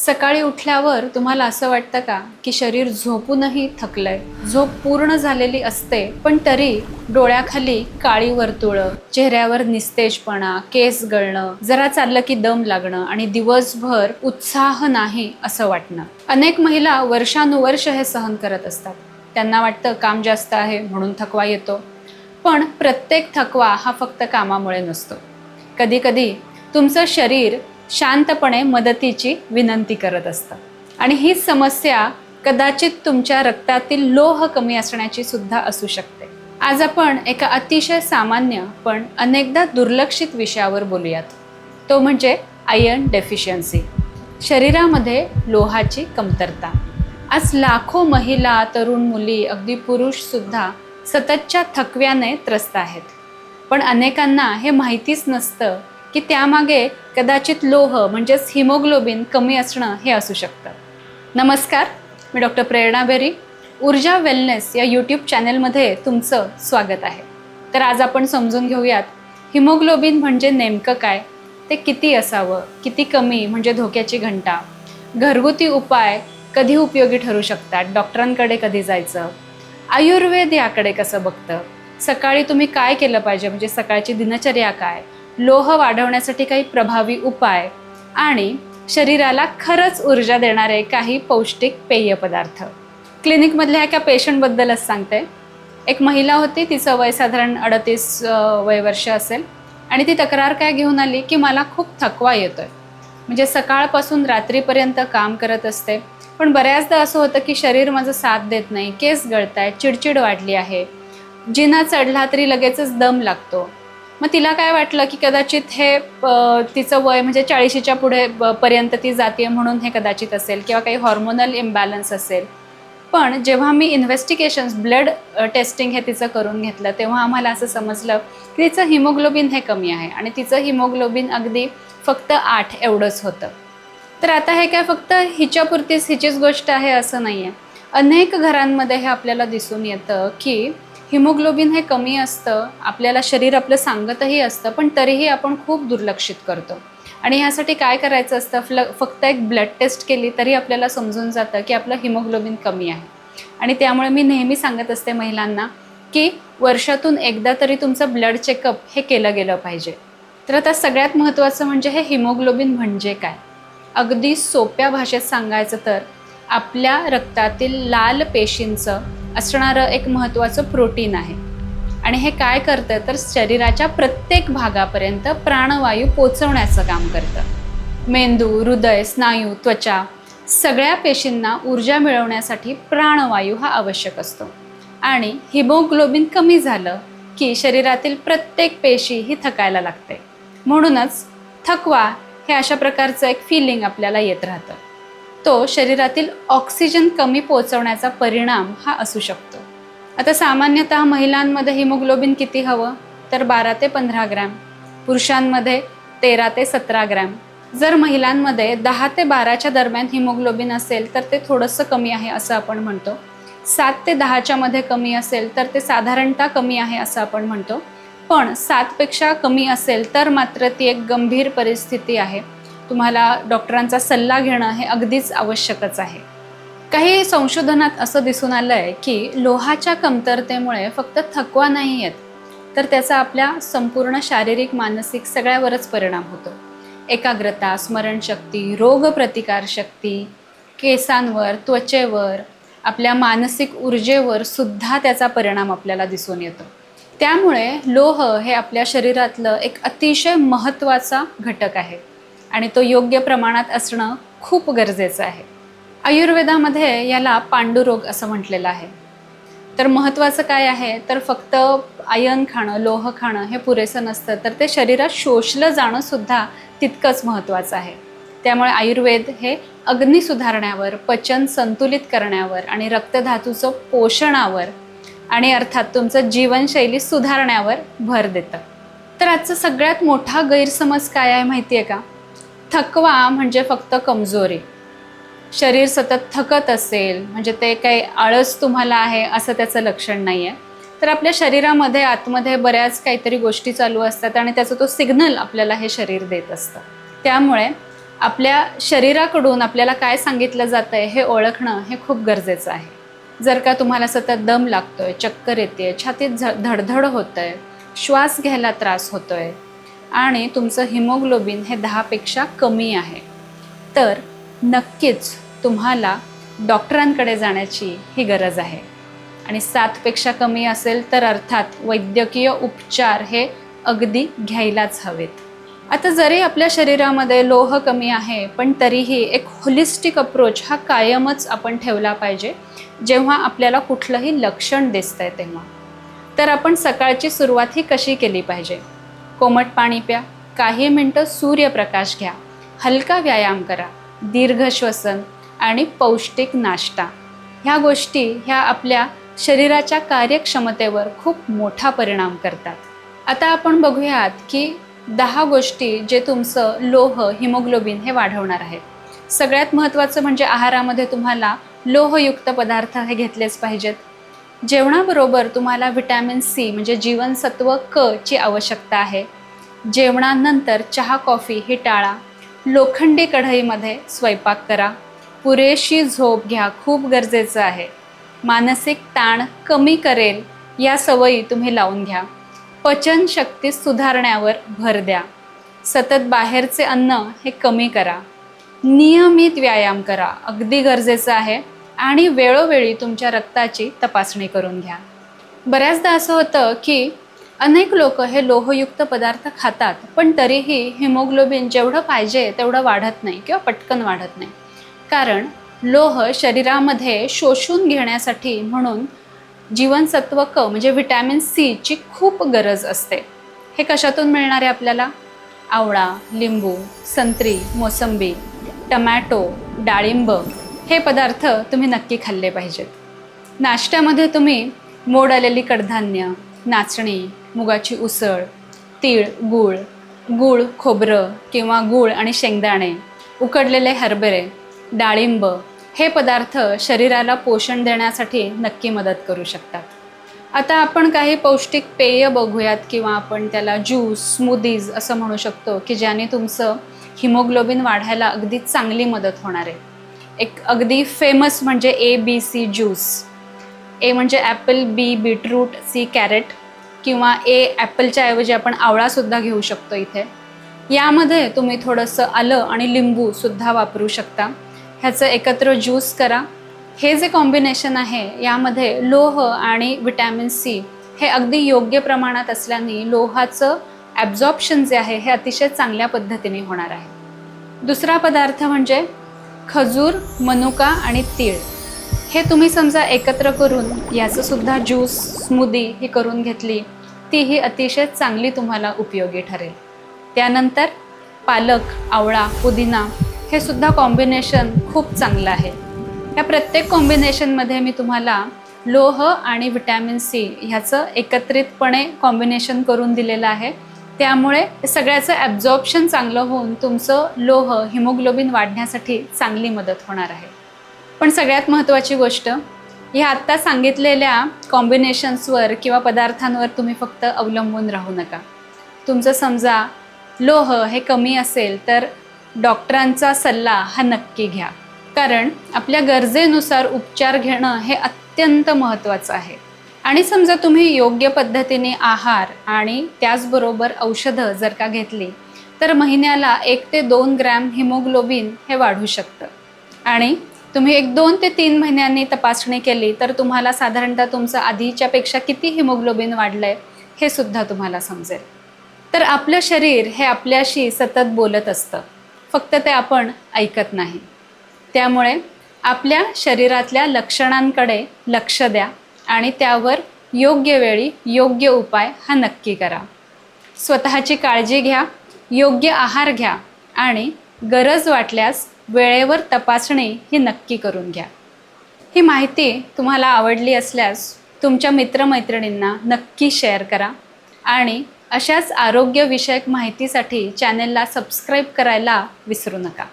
सकाळी उठल्यावर तुम्हाला असं वाटतं का की शरीर झोपूनही थकलंय? झोप पूर्ण झालेली असते पण तरी डोळ्याखाली काळी वर्तुळं, चेहऱ्यावर निस्तेजपणा, केस गळणं, जरा चाललं की दम लागणं आणि दिवसभर उत्साह नाही असं वाटणं. अनेक महिला वर्षानुवर्ष हे सहन करत असतात. त्यांना वाटतं काम जास्त आहे म्हणून थकवा येतो. पण प्रत्येक थकवा हा फक्त कामामुळे नसतो. कधी कधी तुमचं शरीर शांतपणे मदतीची विनंती करत असतं आणि ही समस्या कदाचित तुमच्या रक्तातील लोह कमी असण्याची सुद्धा असू शकते. आज आपण एका अतिशय सामान्य पण अनेकदा दुर्लक्षित विषयावर बोलूयात. तो म्हणजे आयर्न डेफिशियन्सी, शरीरामध्ये लोहाची कमतरता. आज लाखो महिला, तरुण मुली, अगदी पुरुष सुद्धा सततच्या थकव्याने त्रस्त आहेत. पण अनेकांना हे माहितीच नसतं की त्यामागे कदाचित लोह म्हणजेच हिमोग्लोबिन कमी असणं हे असू शकतं. नमस्कार, मी डॉक्टर प्रेरणा बेरी. ऊर्जा वेलनेस या यूट्यूब चॅनलमध्ये तुमचं स्वागत आहे. तर आज आपण समजून घेऊयात हिमोग्लोबिन म्हणजे नेमकं काय, ते किती असावं, किती कमी म्हणजे धोक्याची घंटा, घरगुती उपाय कधी उपयोगी ठरू शकतात, डॉक्टरांकडे कधी जायचं, आयुर्वेद याकडे कसं बघतं, सकाळी तुम्ही काय केलं पाहिजे म्हणजे सकाळची दिनचर्या काय, लोह वाढवण्यासाठी काही प्रभावी उपाय आणि शरीराला खरंच ऊर्जा देणारे काही पौष्टिक पेय पदार्थ. क्लिनिकमधल्या एका पेशंटबद्दलच सांगते. एक महिला होती, तिचं वय साधारण 38 वर्ष असेल आणि ती तक्रार काय घेऊन आली की मला खूप थकवा येतोय. म्हणजे सकाळपासून रात्रीपर्यंत काम करत असते पण बऱ्याचदा असं होतं की शरीर माझं साथ देत नाही, केस गळताय, चिडचिड वाढली आहे, जिना चढला तरी लगेचच दम लागतो. मग तिला काय वाटलं की कदाचित हे तिचं वय म्हणजे 40च्या पुढे पर्यंत ती जाते म्हणून हे कदाचित असेल किंवा काही हॉर्मोनल इम्बॅलन्स असेल. पण जेव्हा मी इन्व्हेस्टिगेशन्स, ब्लड टेस्टिंग हे तिचं करून घेतलं तेव्हा आम्हाला असं समजलं की तिचं हिमोग्लोबिन हे कमी आहे आणि तिचं हिमोग्लोबिन अगदी फक्त 8 एवढंच होतं. तर आता हे काय फक्त हिचीच गोष्ट आहे असं नाही आहे. अनेक घरांमध्ये हे आपल्याला दिसून येतं की हिमोग्लोबिन हे कमी असतं, आपल्याला शरीर आपलं सांगतही असतं पण तरीही आपण खूप दुर्लक्षित करतो. आणि ह्यासाठी काय करायचं असतं, फक्त एक ब्लड टेस्ट केली तरी आपल्याला समजून जातं की आपलं हिमोग्लोबिन कमी आहे. आणि त्यामुळे मी नेहमी सांगत असते महिलांना की वर्षातून एकदा तरी तुमचं ब्लड चेकअप हे केलं गेलं पाहिजे. तर आता सगळ्यात महत्त्वाचं म्हणजे हे हिमोग्लोबिन म्हणजे काय. अगदी सोप्या भाषेत सांगायचं तर आपल्या रक्तातील लाल पेशींचं असणारं एक महत्त्वाचं प्रोटीन आहे आणि हे काय करतं तर शरीराच्या प्रत्येक भागापर्यंत प्राणवायू पोचवण्याचं काम करतं. मेंदू, हृदय, स्नायू, त्वचा सगळ्या पेशींना ऊर्जा मिळवण्यासाठी प्राणवायू हा आवश्यक असतो. आणि हिमोग्लोबिन कमी झालं की शरीरातील प्रत्येक पेशी ही थकायला लागते. म्हणूनच थकवा हे अशा प्रकारचं एक फिलिंग आपल्याला येत राहतं. तो शरीरातील ऑक्सिजन कमी पोचवण्याचा परिणाम हा असू शकतो. आता सामान्यतः महिलांमध्ये हिमोग्लोबिन किती हवं तर 12 ते 15 ग्रॅम, पुरुषांमध्ये 13 ते 17 ग्रॅम. जर महिलांमध्ये 10 ते 12च्या दरम्यान हिमोग्लोबिन असेल तर ते थोडंसं कमी आहे असं आपण म्हणतो. 7 ते 10च्या मध्ये कमी असेल तर ते साधारणतः कमी आहे असं आपण म्हणतो. पण 7पेक्षा कमी असेल तर मात्र ती एक गंभीर परिस्थिती आहे. तुम्हाला डॉक्टरांचा सल्ला घेणं हे अगदीच आवश्यकच आहे. काही संशोधनात असं दिसून आलं आहे की लोहाच्या कमतरतेमुळे फक्त थकवा नाही येत तर त्याचा आपल्या संपूर्ण शारीरिक, मानसिक सगळ्यावरच परिणाम होतो. एकाग्रता, स्मरणशक्ती, रोगप्रतिकारशक्ती, केसांवर, त्वचेवर, आपल्या मानसिक ऊर्जेवर सुद्धा त्याचा परिणाम आपल्याला दिसून येतो. त्यामुळे लोह हे आपल्या शरीरातलं एक अतिशय महत्त्वाचा घटक आहे आणि तो योग्य प्रमाणात असणं खूप गरजेचं आहे. आयुर्वेदामध्ये याला पांडुरोग असं म्हटलेलं आहे. तर महत्त्वाचं काय आहे तर फक्त आयर्न खाणं, लोह खाणं हे पुरेसं नसतं तर ते शरीरात शोषलं जाणं सुद्धा तितकंच महत्त्वाचं आहे. त्यामुळे आयुर्वेद हे अग्नी सुधारण्यावर, पचन संतुलित करण्यावर आणि रक्तधातूचं पोषणावर आणि अर्थात तुमचं जीवनशैली सुधारण्यावर भर देतं. तर आजचा सगळ्यात मोठा गैरसमज काय आहे माहिती आहे का. थकवा म्हणजे फक्त कमजोरी. शरीर सतत थकत असेल म्हणजे ते काही आळस तुम्हाला आहे असं त्याचं लक्षण नाही आहे. तर आपल्या शरीरामध्ये आतमध्ये बऱ्याच काहीतरी गोष्टी चालू असतात आणि त्याचा तो सिग्नल आपल्याला हे शरीर देत असतं. त्यामुळे आपल्या शरीराकडून आपल्याला काय सांगितलं जातं आहे हे ओळखणं हे खूप गरजेचं आहे. जर का तुम्हाला सतत दम लागतोय, चक्कर येते, छातीत धडधड होतंय, श्वास घ्यायला त्रास होतोय आणि तुमचं हिमोग्लोबिन हे 10पेक्षा कमी आहे, तर नक्कीच तुम्हाला डॉक्टरांकडे जाण्याची ही गरज आहे. आणि 7पेक्षा कमी असेल तर अर्थात वैद्यकीय उपचार हे अगदी घ्यायलाच हवेत. आता जरी आपल्या शरीरामध्ये लोह कमी आहे, पण तरीही एक होलिस्टिक अप्रोच हा कायमच आपण ठेवला पाहिजे जेव्हा आपल्याला कुठलंही लक्षण दिसतंय तेव्हा. तर आपण सकाळची सुरुवात ही कशी केली पाहिजे? कोमट पाणी प्या, काही मिनटं सूर्यप्रकाश घ्या, हलका व्यायाम करा, दीर्घ श्वसन आणि पौष्टिक नाश्ता. ह्या गोष्टी ह्या आपल्या शरीराच्या कार्यक्षमतेवर खूप मोठा परिणाम करतात. आता आपण बघूयात की 10 गोष्टी जे तुमचं लोह हिमोग्लोबिन हे वाढवणार आहेत. सगळ्यात महत्त्वाचं म्हणजे आहारामध्ये तुम्हाला लोहयुक्त पदार्थ हे घेतलेच पाहिजेत. जेवणाबरोबर तुम्हाला व्हिटॅमिन सी म्हणजे जीवनसत्व क ची आवश्यकता आहे. जेवणानंतर चहा कॉफी ही टाळा. लोखंडी कढईमध्ये स्वयंपाक करा. पुरेशी झोप घ्या, खूप गरजेचं आहे. मानसिक ताण कमी करेल या सवयी तुम्ही लावून घ्या. पचनशक्ती सुधारण्यावर भर द्या. सतत बाहेरचे अन्न हे कमी करा. नियमित व्यायाम करा, अगदी गरजेचं आहे. आणि वेळोवेळी तुमच्या रक्ताची तपासणी करून घ्या. बऱ्याचदा असं होतं की अनेक लोक हे लोहयुक्त पदार्थ खातात, पण तरीही हिमोग्लोबिन जेवढं पाहिजे तेवढं वाढत नाही किंवा पटकन वाढत नाही. कारण लोह शरीरामध्ये शोषून घेण्यासाठी म्हणून जीवनसत्व क म्हणजे व्हिटॅमिन सी ची खूप गरज असते. हे कशातून मिळणार आहे आपल्याला? आवळा, लिंबू, संत्री, मोसंबी, टमॅटो, डाळिंब हे पदार्थ तुम्ही नक्की खाल्ले पाहिजेत. नाश्त्यामध्ये तुम्ही मोड आलेली कडधान्य, नाचणी, मुगाची उसळ, तीळ, गूळ, खोबरं किंवा गूळ आणि शेंगदाणे, उकडलेले हरभरे, डाळिंब हे पदार्थ शरीराला पोषण देण्यासाठी नक्की मदत करू शकतात. आता आपण काही पौष्टिक पेय बघूयात किंवा आपण त्याला ज्यूस, स्मूदीज असं म्हणू शकतो की ज्याने तुमचं हिमोग्लोबिन वाढायला अगदी चांगली मदत होणार आहे. एक अगदी फेमस म्हणजे ABC ज्यूस. ए म्हणजे apple, B beetroot, C carrot किंवा ॲपलच्या ऐवजी आपण आवळासुद्धा घेऊ शकतो इथे. यामध्ये तुम्ही थोडंसं आलं आणि लिंबूसुद्धा वापरू शकता. ह्याचं एकत्र ज्यूस करा. हे जे कॉम्बिनेशन आहे यामध्ये लोह आणि व्हिटॅमिन सी हे अगदी योग्य प्रमाणात असल्याने लोहाचं ॲब्झॉर्प्शन जे आहे हे अतिशय चांगल्या पद्धतीने होणार आहे. दुसरा पदार्थ म्हणजे खजूर, मनुका आणि तीळ. हे तुम्ही समजा एकत्र करून याचंसुद्धा ज्यूस, स्मूदी ही करून घेतली, तीही अतिशय चांगली तुम्हाला उपयोगी ठरेल. त्यानंतर पालक, आवळा, पुदिना हे सुद्धा कॉम्बिनेशन खूप चांगलं आहे. या प्रत्येक कॉम्बिनेशनमध्ये मी तुम्हाला लोह आणि व्हिटॅमिन सी ह्याचं एकत्रितपणे कॉम्बिनेशन करून दिलेलं आहे. त्यामुळे सगळ्याचं ॲब्झॉर्प्शन चांगलं होऊन तुमचं लोह हिमोग्लोबिन वाढण्यासाठी चांगली मदत होणार आहे. पण सगळ्यात महत्त्वाची गोष्ट, ह्या आत्ता सांगितलेल्या कॉम्बिनेशन्सवर किंवा पदार्थांवर तुम्ही फक्त अवलंबून राहू नका. तुमचं समजा लोह हे कमी असेल तर डॉक्टरांचा सल्ला हा नक्की घ्या. कारण आपल्या गरजेनुसार उपचार घेणं हे अत्यंत महत्त्वाचं आहे. आणि समजा तुम्ही योग्य पद्धतीने आहार आणि त्याचबरोबर औषधं जर का घेतली तर महिन्याला 1 ते 2 ग्रॅम हिमोग्लोबिन हे वाढू शकतं. आणि तुम्ही 2 ते 3 महिन्यांनी तपासणी केली तर तुम्हाला साधारणतः तुमचं आधीच्यापेक्षा किती हिमोग्लोबिन वाढलं आहे हे सुद्धा तुम्हाला समजेल. तर आपलं शरीर हे आपल्याशी सतत बोलत असतं, फक्त ते आपण ऐकत नाही. त्यामुळे आपल्या शरीरातल्या लक्षणांकडे लक्ष द्या आणि त्यावर योग्य वेळी योग्य उपाय हा नक्की करा. स्वतःची काळजी घ्या, योग्य आहार घ्या आणि गरज वाटल्यास वेळेवर तपासणी ही नक्की करून घ्या. ही माहिती तुम्हाला आवडली असल्यास तुमच्या मित्रमैत्रिणींना नक्की शेअर करा आणि अशाच आरोग्यविषयक माहितीसाठी चॅनेलला सबस्क्राईब करायला विसरू नका.